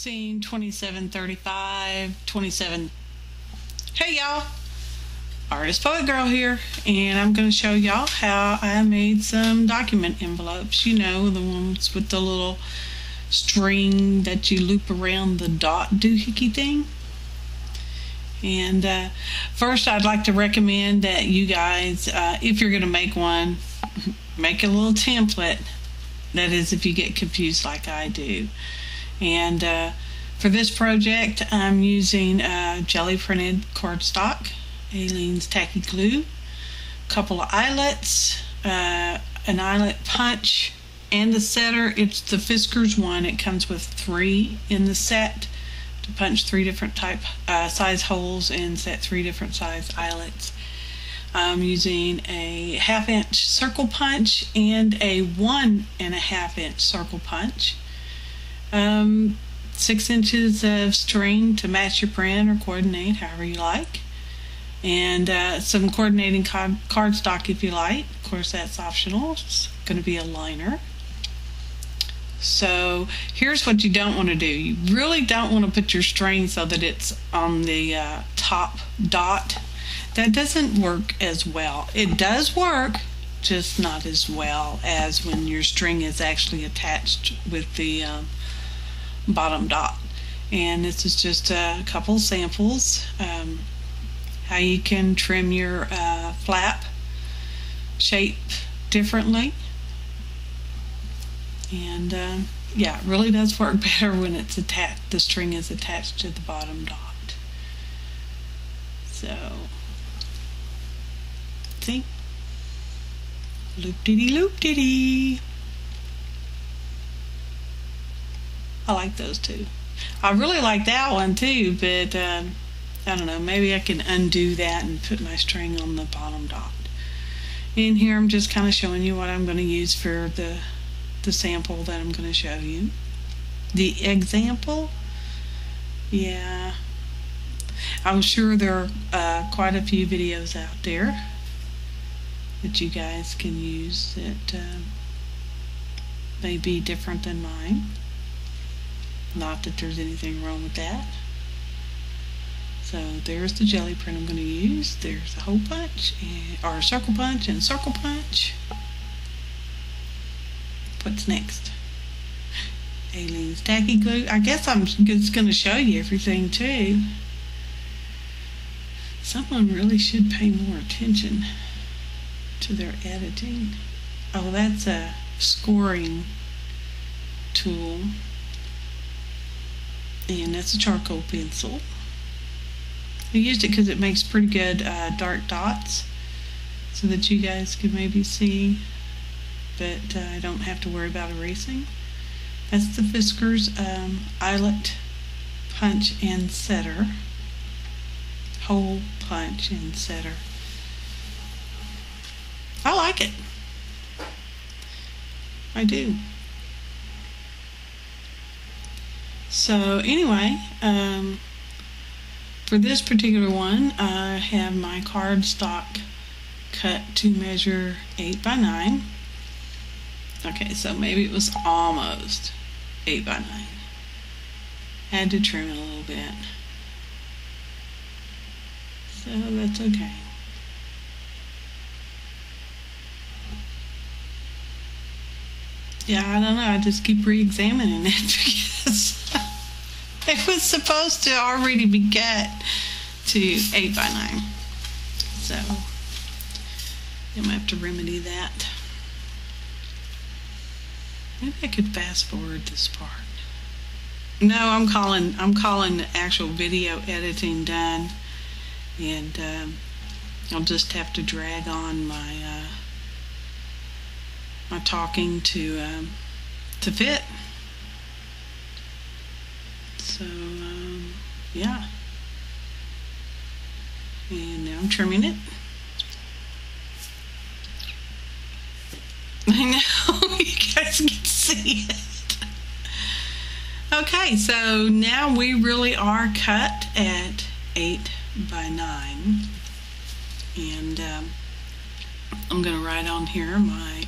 Scene 2735, 27. Hey y'all, Artist Poet Girl here, and I'm going to show y'all how I made some document envelopes. You know, the ones with the little string that you loop around the dot doohickey thing. And first I'd like to recommend that you guys, if you're going to make one, make a little template. That is, if you get confused like I do. And for this project, I'm using Gelli printed cardstock, Aleene's tacky glue, a couple of eyelets, an eyelet punch, and the setter. It's the Fiskars one. It comes with 3 in the set to punch 3 different size holes and set 3 different size eyelets. I'm using a 1/2 inch circle punch and a 1.5 inch circle punch. 6 inches of string to match your print or coordinate however you like, and some coordinating cardstock if you like. Of course, that's optional. It's going to be a liner. So here's what you don't want to do. You really don't want to put your string so that it's on the top dot. That doesn't work as well. It does work, just not as well as when your string is actually attached with the bottom dot. And this is just a couple samples how you can trim your flap shape differently. And yeah, it really does work better when it's attached, the string is attached to the bottom dot. So see, loop diddy loop diddy. I like those too. I really like that one too, but I don't know, maybe I can undo that and put my string on the bottom dot. In here I'm just kind of showing you what I'm going to use for the sample that I'm going to show you. The example, yeah, I'm sure there are quite a few videos out there that you guys can use that may be different than mine. Not that there's anything wrong with that. So there's the Gelli print I'm going to use. There's a hole punch, or circle punch and circle punch. What's next? Aleene's tacky glue. I guess I'm just going to show you everything too. Someone really should pay more attention to their editing. Oh, that's a scoring tool. And that's a charcoal pencil. I used it because it makes pretty good dark dots so that you guys can maybe see, but I don't have to worry about erasing. That's the Fiskars eyelet punch and setter. Hole punch and setter. I like it. I do. So anyway, for this particular one, I have my cardstock cut to measure 8 by 9. Okay, so maybe it was almost 8 by 9. Had to trim it a little bit. So that's okay. Yeah, I don't know. I just keep re-examining it because it was supposed to already be cut to 8 by 9. So I'm gonna have to remedy that. Maybe I could fast forward this part. No, I'm calling the actual video editing done, and I'll just have to drag on my my talking to fit. So yeah, and now I'm trimming it. I know you guys can see it. Okay, so now we really are cut at 8 by 9, and I'm going to write on here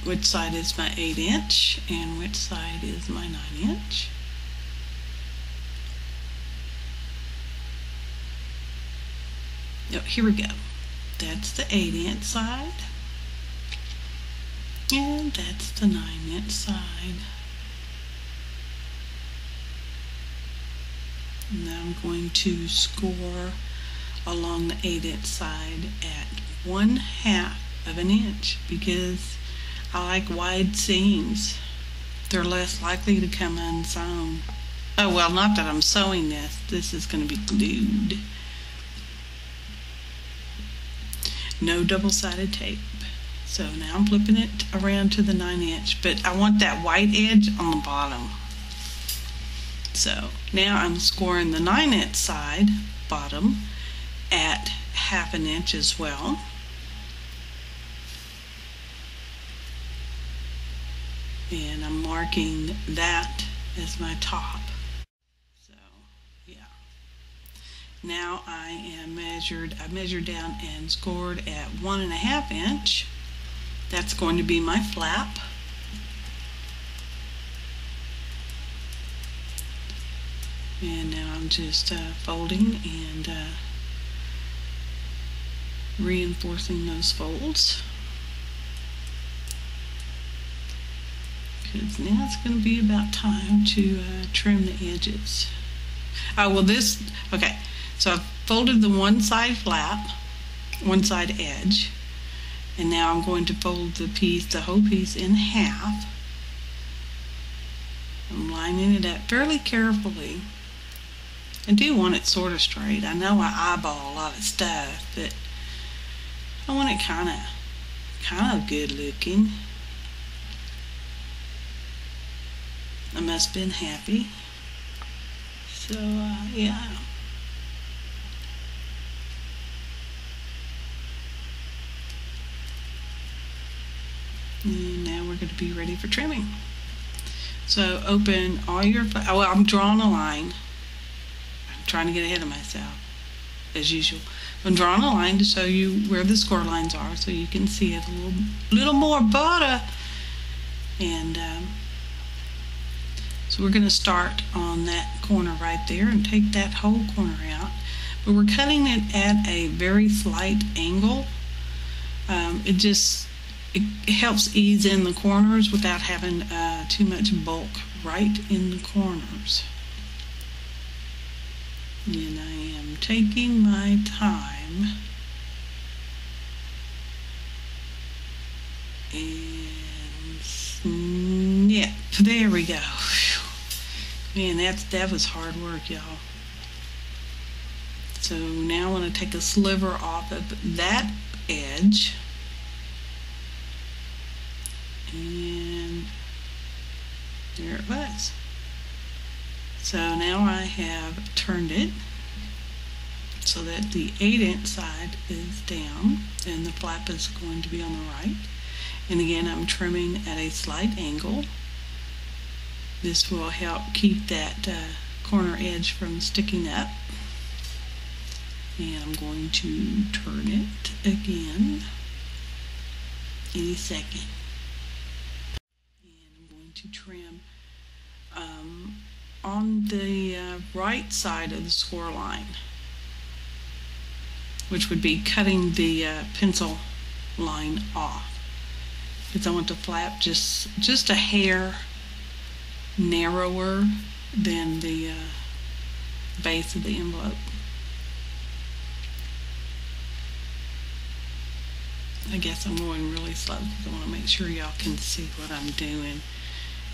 which side is my 8 inch and which side is my 9 inch. Oh, here we go. That's the 8" side. And that's the 9" side. Now I'm going to score along the 8" side at 1/2 of an inch because I like wide seams. They're less likely to come unsewn. Oh, well, not that I'm sewing this. This is going to be glued. No double-sided tape. So now I'm flipping it around to the 9", but I want that white edge on the bottom. So now I'm scoring the 9" side bottom at 1/2 an inch as well. And I'm marking that as my top. So yeah. Now I measured down and scored at 1.5 inch. That's going to be my flap. And now I'm just folding and reinforcing those folds. Because now it's going to be about time to trim the edges. Oh, well okay, so I've folded the one side flap, one side edge, and now I'm going to fold the whole piece in half. I'm lining it up fairly carefully. I do want it sort of straight. I know I eyeball a lot of stuff, but I want it kind of good looking. I must have been happy. So yeah. And now we're going to be ready for trimming. So open all your, well, I'm drawing a line. I'm trying to get ahead of myself, as usual. I'm drawing a line to show you where the score lines are so you can see it a little more better. And so we're going to start on that corner right there and take that whole corner out. But we're cutting it at a very slight angle. It helps ease in the corners without having too much bulk right in the corners. And I am taking my time and snip. There we go. Man, that was hard work, y'all. So now I want to take a sliver off of that edge. And there it was. So now I have turned it so that the 8" side is down and the flap is going to be on the right. And again, I'm trimming at a slight angle. This will help keep that corner edge from sticking up. And I'm going to turn it again any second. To trim on the right side of the score line, which would be cutting the pencil line off, because I want the flap just a hair narrower than the base of the envelope. I guess I'm going really slow because I want to make sure y'all can see what I'm doing.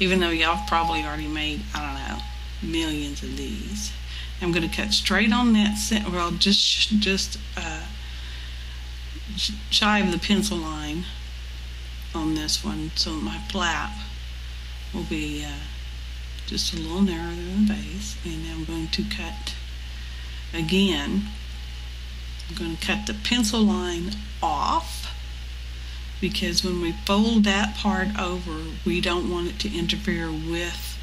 Even though y'all probably already made, I don't know, millions of these. I'm going to cut straight on that, well, just shy of the pencil line on this one, so my flap will be just a little narrower than the base. And I'm going to cut again. I'm going to cut the pencil line off, because when we fold that part over, we don't want it to interfere with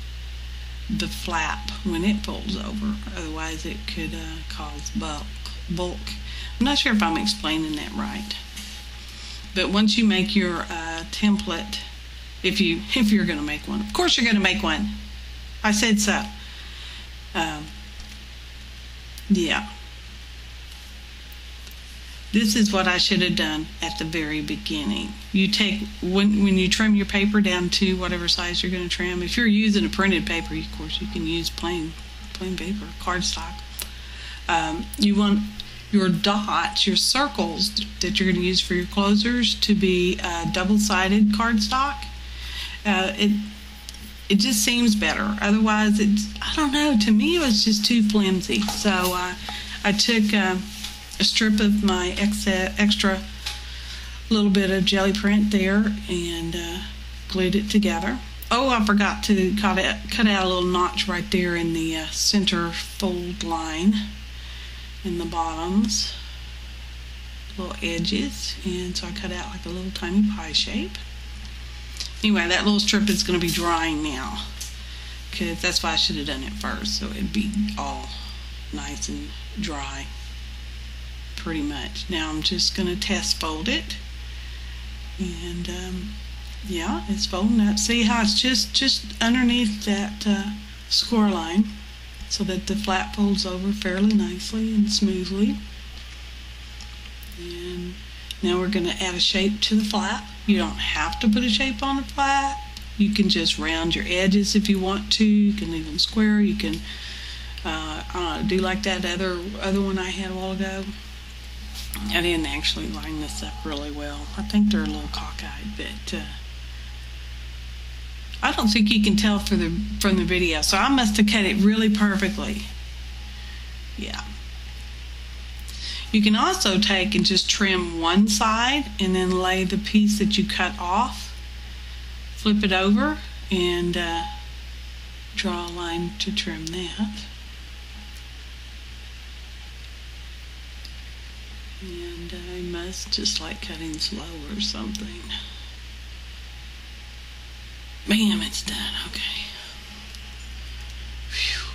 the flap when it folds over. Otherwise it could cause bulk. I'm not sure if I'm explaining that right. But once you make your template, if you're going to make one, of course you're going to make one. I said so. Yeah. This is what I should have done at the very beginning. You take, when you trim your paper down to whatever size you're going to trim, if you're using a printed paper, of course you can use plain paper, cardstock. You want your dots, your circles that you're going to use for your closers to be double-sided cardstock. It just seems better. Otherwise, I don't know, to me it was just too flimsy. So I took a strip of my extra little bit of jelly print there and glued it together. Oh, I forgot to cut out a little notch right there in the center fold line in the bottoms, little edges, and so I cut out like a little tiny pie shape. Anyway, that little strip is going to be drying now, because that's why I should have done it first, so it'd be all nice and dry pretty much. Now I'm just going to test fold it, and yeah, it's folding up. See how it's just underneath that score line, so that the flap folds over fairly nicely and smoothly. And now we're going to add a shape to the flap. You don't have to put a shape on the flap. You can just round your edges if you want to. You can leave them square. You can do like that other one I had a while ago. I didn't actually line this up really well. I think they're a little cockeyed, but I don't think you can tell from the video, so I must have cut it really perfectly. Yeah. You can also take and just trim one side and then lay the piece that you cut off, flip it over, and draw a line to trim that. And I must just like cutting slow or something. Bam, it's done. Okay. Whew.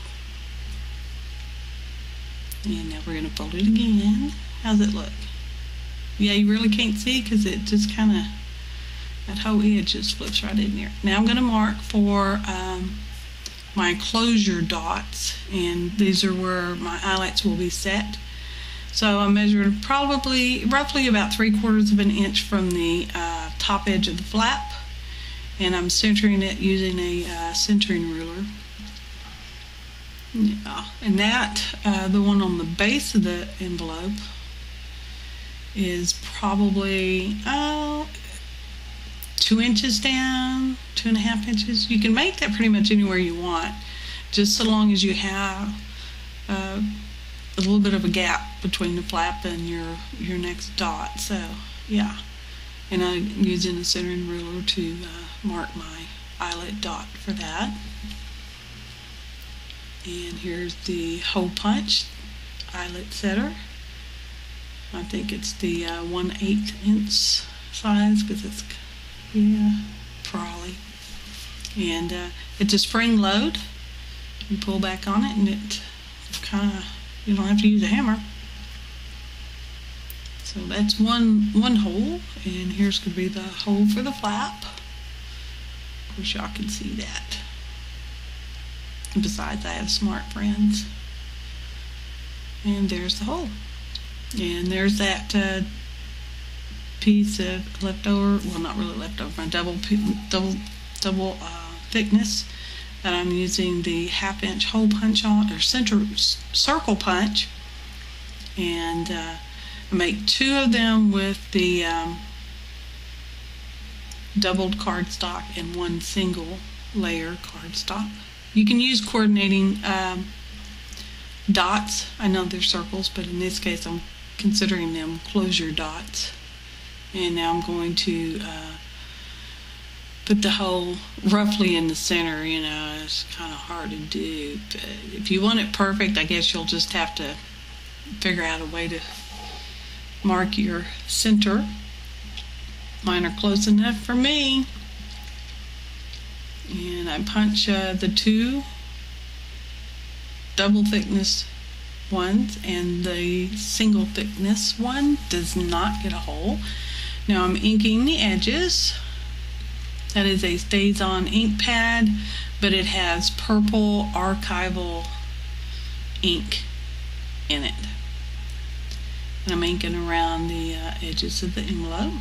And now we're going to fold it again. How's it look? Yeah, you really can't see because it just kind of, that whole edge just flips right in there. Now I'm going to mark for my closure dots, and these are where my eyelets will be set. So I measured roughly about 3/4 of an inch from the top edge of the flap, and I'm centering it using a centering ruler. Yeah, and that, the one on the base of the envelope is probably 2 inches down, 2.5 inches. You can make that pretty much anywhere you want, just so long as you have a little bit of a gap between the flap and your next dot. So yeah, and I'm using a centering ruler to mark my eyelet dot for that. And here's the hole punch eyelet setter. I think it's the 1/8 inch size, because it's, yeah, probably. And it's a spring load. You pull back on it and it kind of, you don't have to use a hammer. So that's one hole, and here's going to be the hole for the flap. Of course, y'all can see that. And besides, I have smart friends. And there's the hole. And there's that piece of leftover, well, not really leftover, my double thickness that I'm using the 1/2 inch hole punch on, or circle punch, and make 2 of them with the doubled cardstock and 1 single layer cardstock. You can use coordinating dots. I know they're circles, but in this case I'm considering them closure dots. And now I'm going to put the hole roughly in the center. You know, it's kind of hard to do, but if you want it perfect, I guess you'll just have to figure out a way to mark your center. Mine are close enough for me. And I punch the 2 double thickness ones, and the single thickness one does not get a hole. Now I'm inking the edges. That is a Stays On ink pad, but it has purple archival ink in it. And I'm inking around the edges of the envelope.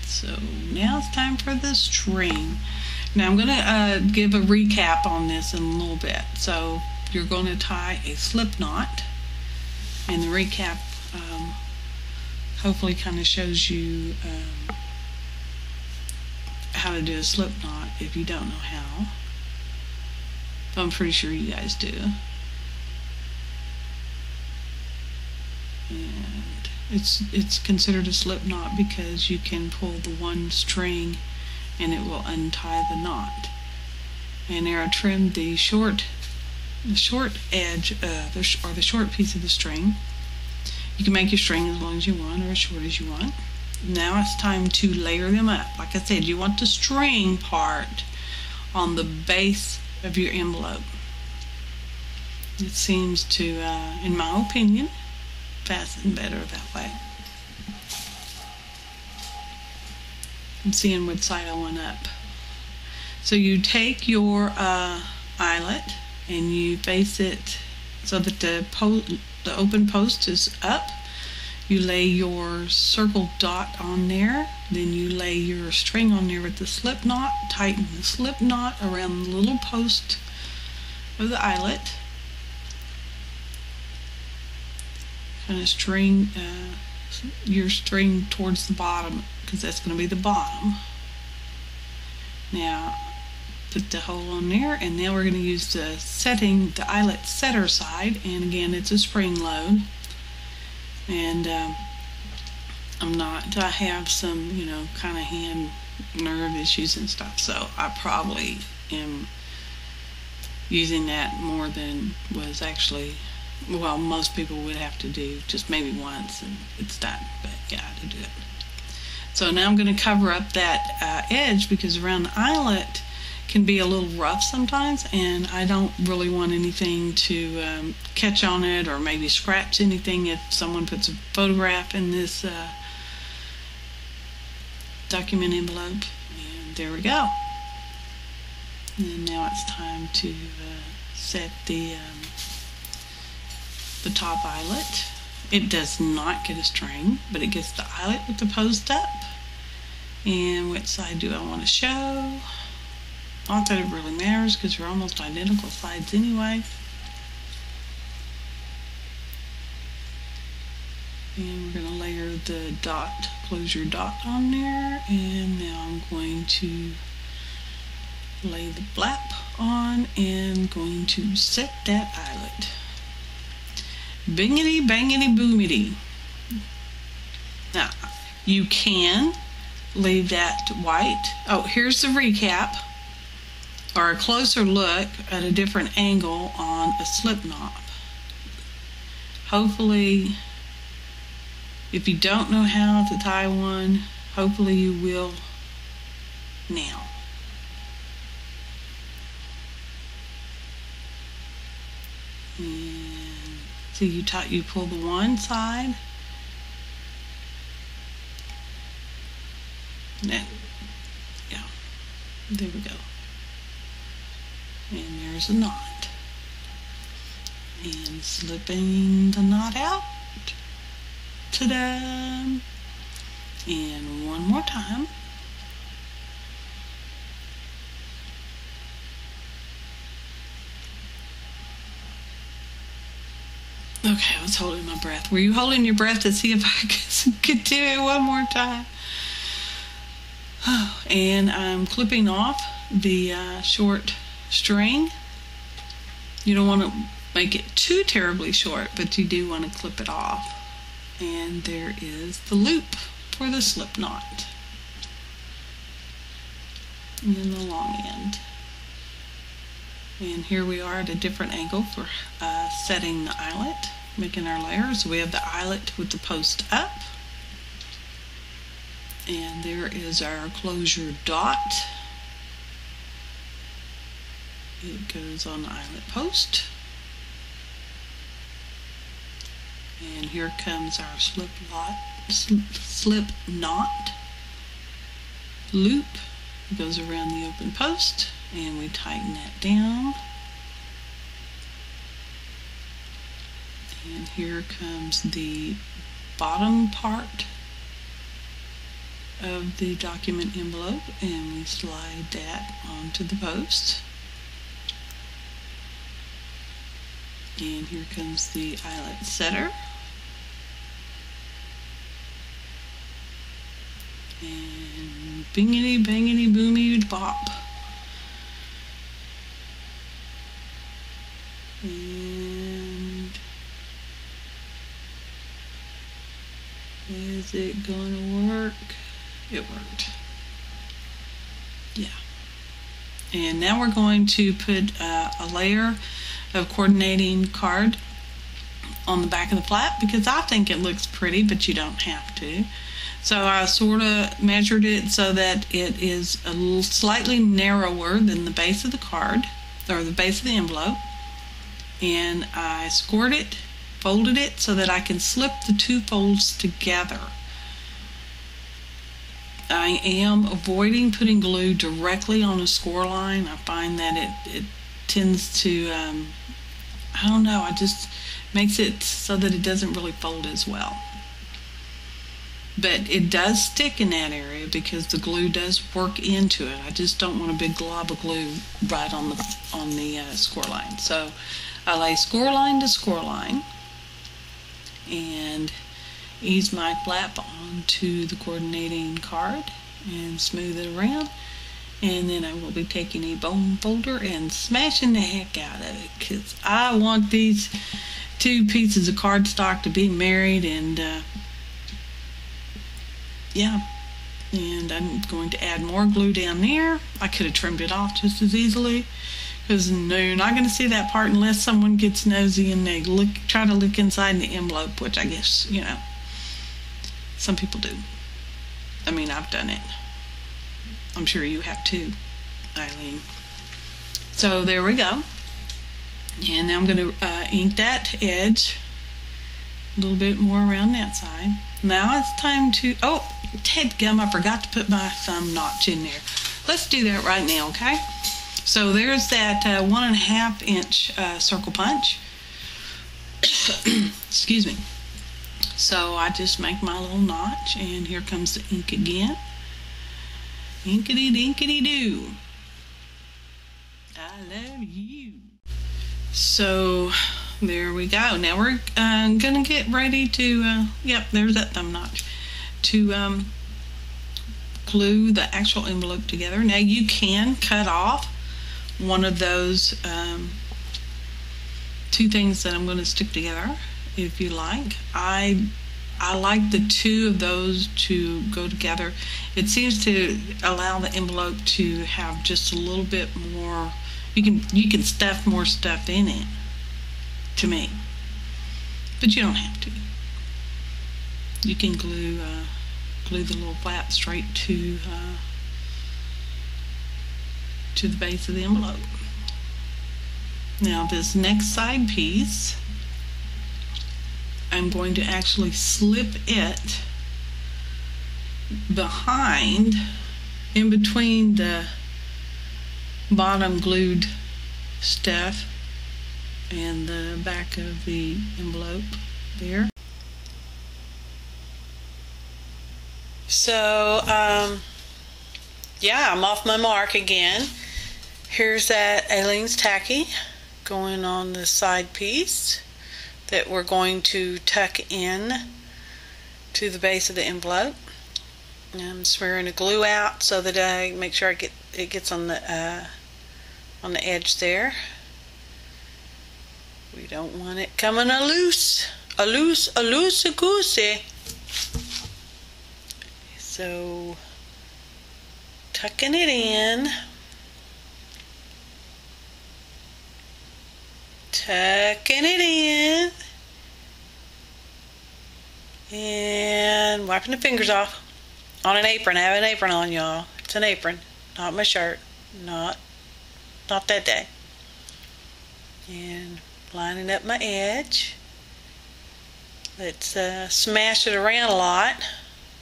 So now it's time for the string. Now I'm going to give a recap on this in a little bit. So you're going to tie a slip knot, and the recap hopefully kind of shows you how to do a slip knot if you don't know how. But I'm pretty sure you guys do. And it's considered a slip knot because you can pull the one string and it will untie the knot. And there I trimmed the short edge or the short piece of the string. You can make your string as long as you want or as short as you want. Now it's time to layer them up. Like I said, you want the string part on the base of your envelope. It seems to, in my opinion, fasten better that way. I'm seeing which side I want up. So you take your eyelet and you face it so that the open post is up. You lay your circle dot on there, then you lay your string on there with the slip knot, tighten the slip knot around the little post of the eyelet. Kind of string your string towards the bottom because that's going to be the bottom. Now put the hole on there, and now we're going to use the eyelet setter side, and again it's a spring load. And I have some, kind of hand nerve issues and stuff, so I probably am using that more than was actually, well, most people would have to do just maybe once and it's done, but yeah, I had to do it. So now I'm going to cover up that edge because around the eyelet can be a little rough sometimes, and I don't really want anything to catch on it or maybe scratch anything if someone puts a photograph in this document envelope. And there we go. And now it's time to set the top eyelet. It does not get a string, but it gets the eyelet with the post up. And which side do I want to show? Not that it really matters because they're almost identical sides anyway. And we're going to layer the dot, close your dot on there, and now I'm going to lay the flap on and going to set that eyelet. Bingity bangity boomity. Now, you can leave that white. Oh, here's the recap, or a closer look at a different angle on a slip knot. Hopefully, if you don't know how to tie one, hopefully you will now. And so you pull the one side, and then, yeah, there we go. And there's a knot. And slipping the knot out. Ta-da! And one more time. Okay, I was holding my breath. Were you holding your breath to see if I could do it one more time? Oh, and I'm clipping off the short string. You don't want to make it too terribly short, but you do want to clip it off. And there is the loop for the slip knot. And then the long end. And here we are at a different angle for setting the eyelet, making our layers. So we have the eyelet with the post up. And there is our closure dot. It goes on the eyelet post. And here comes our slip knot loop. It goes around the open post, and we tighten that down. And here comes the bottom part of the document envelope, and we slide that onto the post. And here comes the eyelet setter. And bingity bangity boomy bop. And is it gonna work? It worked. Yeah. And now we're going to put a layer of coordinating card on the back of the flap because I think it looks pretty, but you don't have to. So I sort of measured it so that it is a little slightly narrower than the base of the card, or the base of the envelope. And I scored it, folded it so that I can slip the two folds together. I am avoiding putting glue directly on a score line. I find that it tends to, I don't know, it just makes it so that it doesn't really fold as well. But it does stick in that area because the glue does work into it. I just don't want a big glob of glue right on the score line. So I lay score line to score line and ease my flap onto the coordinating card and smooth it around. And then I will be taking a bone folder and smashing the heck out of it because I want these two pieces of cardstock to be married. And yeah, and I'm going to add more glue down there. I could have trimmed it off just as easily because no, you're not going to see that part unless someone gets nosy and they try to look inside the envelope, which I guess, you know, some people do. I mean, I've done it. I'm sure you have too, Eileen. So there we go. And now I'm going to ink that edge a little bit more around that side. Now it's time to, oh, headgum, I forgot to put my thumb notch in there. Let's do that right now, okay? So there's that 1.5 inch circle punch. Excuse me. So I just make my little notch, and here comes the ink again. Inkity dinkity doo. I love you. So there we go. Now we're gonna get ready to, yep, there's that thumb notch, to glue the actual envelope together. Now you can cut off one of those two things that I'm going to stick together if you like. I like the two of those to go together. It seems to allow the envelope to have just a little bit more, you can stuff more stuff in it, to me, but you don't have to. You can glue the little flap straight to the base of the envelope. Now this next side piece, I'm going to actually slip it behind, in between the bottom glued stuff and the back of the envelope there. So yeah, I'm off my mark again. Here's that Aileen's tacky going on the side piece that we're going to tuck in to the base of the envelope. And I'm smearing the glue out so that I make sure it gets on the edge there. We don't want it coming a loose goosey. So tucking it in. Tucking it in. And wiping the fingers off on an apron. I have an apron on, y'all. It's an apron, not my shirt. Not that day. And lining up my edge. Let's smash it around a lot.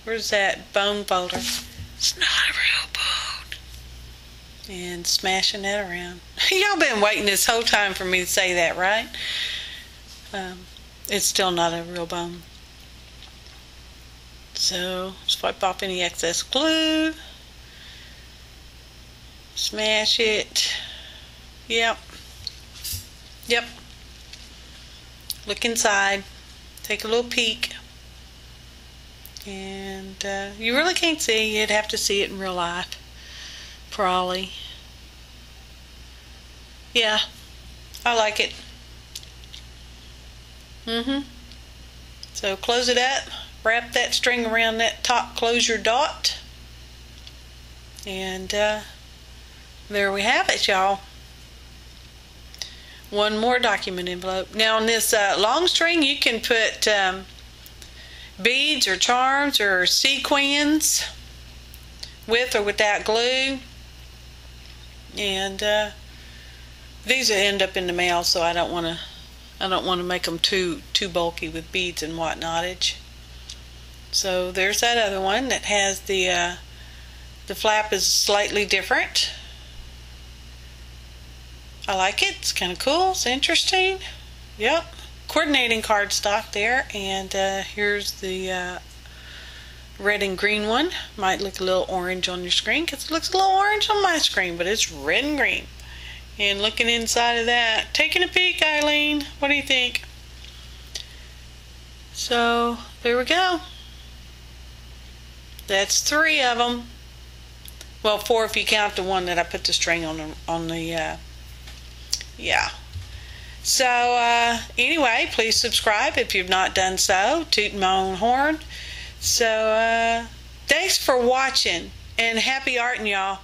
Where's that bone folder? It's not a real bone. And smashing that around. Y'all been waiting this whole time for me to say that, right? it's still not a real bone. So just wipe off any excess glue. Smash it. Yep. Yep. Look inside. Take a little peek. And you really can't see. You'd have to see it in real life. Probably. Yeah. I like it. So close it up. Wrap that string around that top closure dot. And there we have it, y'all. One more document envelope. Now on this long string, you can put beads or charms or sequins with or without glue. And these will end up in the mail, so I don't want to make them too bulky with beads and whatnotage. So there's that other one that has the flap is slightly different. I like it. It's kind of cool. It's interesting. Yep. Coordinating cardstock there. And here's the red and green one. Might look a little orange on your screen because it looks a little orange on my screen, but it's red and green. And looking inside of that, taking a peek, Eileen. What do you think? So there we go. That's 3 of them. Well, 4 if you count the one that I put the string on the yeah. So anyway, please subscribe if you've not done so. Tooting my own horn. So thanks for watching and happy arting, y'all.